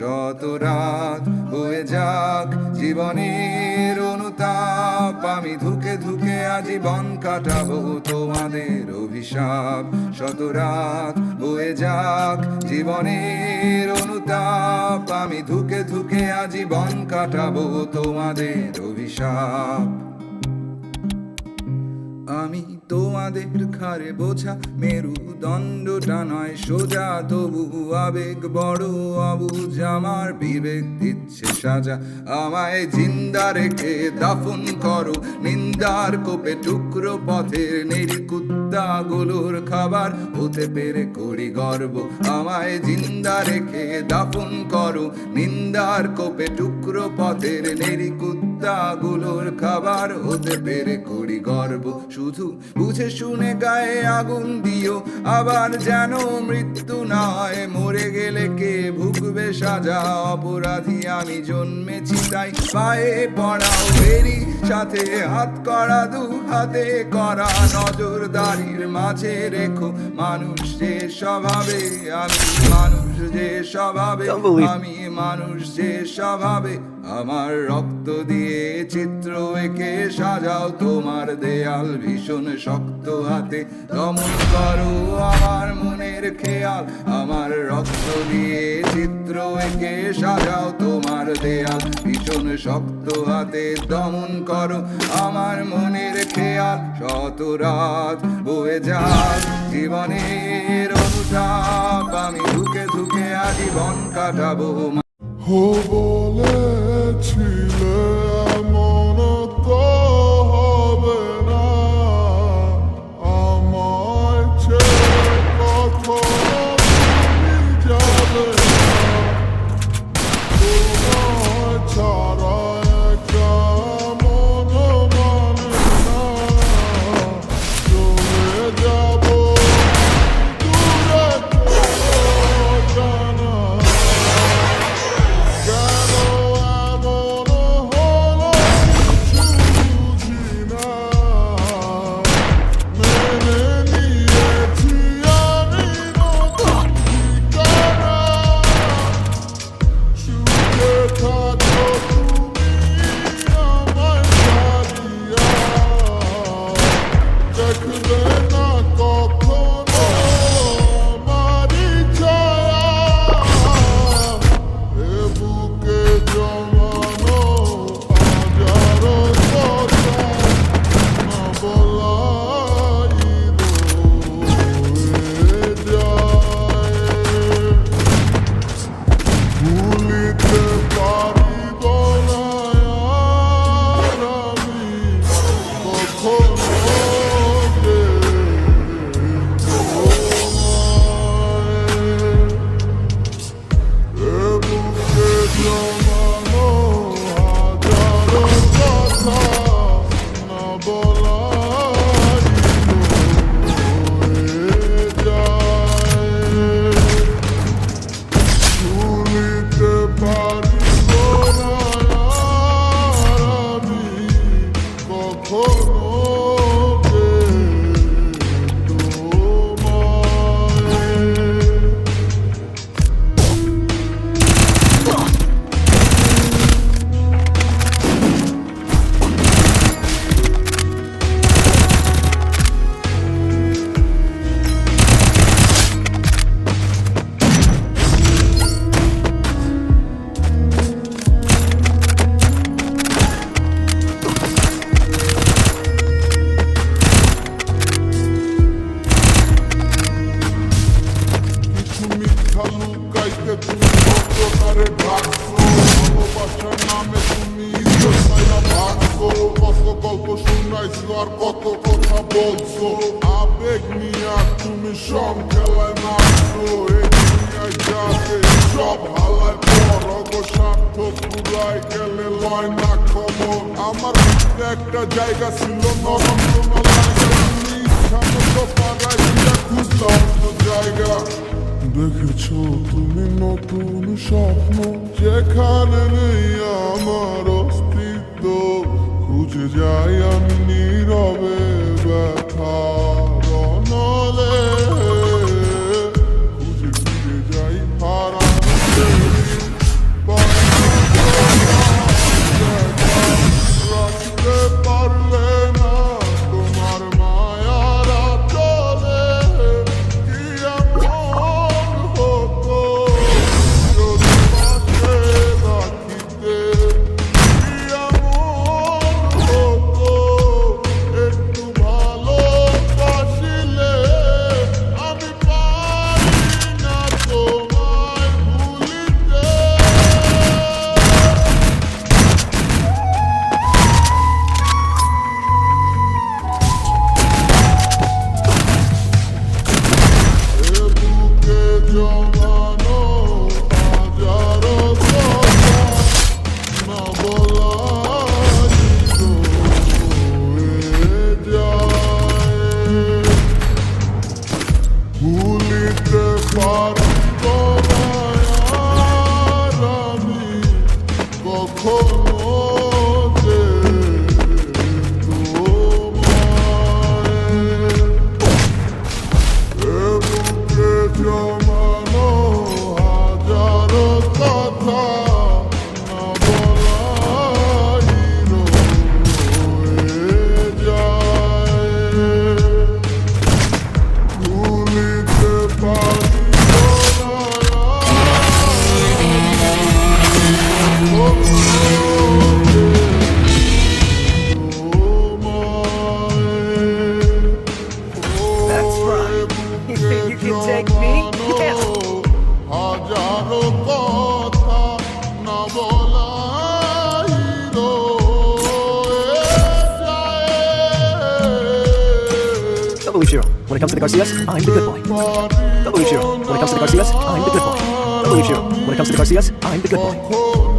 শত রাত হয়ে যাক জীবনের অনুতাপ, আমি ধুকে ধুকে আজীবন কাটাবো তোমাদের অভিশাপ। শত রাত হয়ে যাক জীবনের অনুতাপ, আমি ধুকে ধুকে আজীবন কাটাবো তোমাদের অভিশাপ। আমি তোমাদের ঘাড়ে বোঝা মেরুদণ্ডটা নয় সোজা, তবু আবেগ বড় অবুঝ, আমার বিবেক দিচ্ছে সাজা। আমায় জিন্দা রেখে দাফন করো নিন্দার কোপে, টুকরো পথের নিরিকুত্তাগুলোর খাবার হতে পেরে করি গর্ব। আমায় জিন্দা রেখে দাফন করো নিন্দার কোপে, টুকরো পথের নিরিকুত্তাগুলোর খাবার হতে পেরে করি গর্ব। শুধু বুঝে শুনে গায়ে আগুন দিও, আবার যেন মৃত্যু নয়, মরে গেলে কে ভুগবে সাজা। অপরাধী আমি জন্মেছি তাই পায়ে পড়াও বেরি, সাথে হাত করা দু হাতে করা নজরদারির মাঝে রেখো মানুষ যে স্বভাবে, আমি মানুষ যে স্বভাবে, আমি মানুষ যে স্বভাবে। আমার রক্ত দিয়ে চিত্র এঁকে সাজাও তোমার দেয়াল, ভীষণ শক্ত হাতে দমন করো আমার মনের খেয়াল। আমার রক্ত দিয়ে চিত্র এঁকে সাজাও তোমার দেয়াল, ভীষণ শক্ত হাতে দমন করো আমার মনের খেয়াল। শত রাত বয়ে যাক জীবনের অনুতাপ, আমি ধুকে ধুকে আজীবন কাটাবো। বলেছিলে এমন তো হবে না, আমায় ছেড়ে কখনো তুমি যাবে না। তোমায় ছাড়া একা মন মানে না, চলে যাব দূরে কোথাও জানা। কত কথা বলছো আবেগ নিয়ে তুমি সব খেলায় নাচছো। এই দুনিয়ায় যাবে সব হালায় পর অগস্বার্থ পুরাই গেলে লয় না খবর। আমার ভিতরে একটা জায়গা ছিল নরম কোনো লাগা, তুমি ইচ্ছা মতো পাড়ায় দিয়া খুঁজলাম তো জায়গা। দেখেছো তুমি নতুন স্বপ্ন যেখানে নেই আমার অস্তিত্ব, খুঁজে যাই আমি নীরবে ব্যথার অনলে, খুঁজে ফিরে যাই হারানো When it comes to the Garcias, I'm the good boy. Double Lucio. When it comes to the Garcias, I'm the good boy. Double Lucio. When it comes to the Garcias, I'm the good boy.